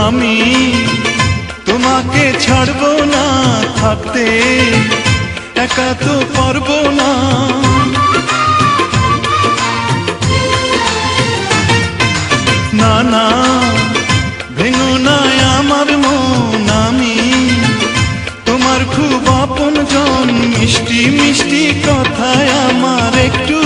আমি তোমাকে ছাড়বো না, থাকতে একা তো পারবো না। না না ভেঙো না আমার মন, আমি তোমার খুব আপন জন। মিষ্টি মিষ্টি কথায় আমার একটু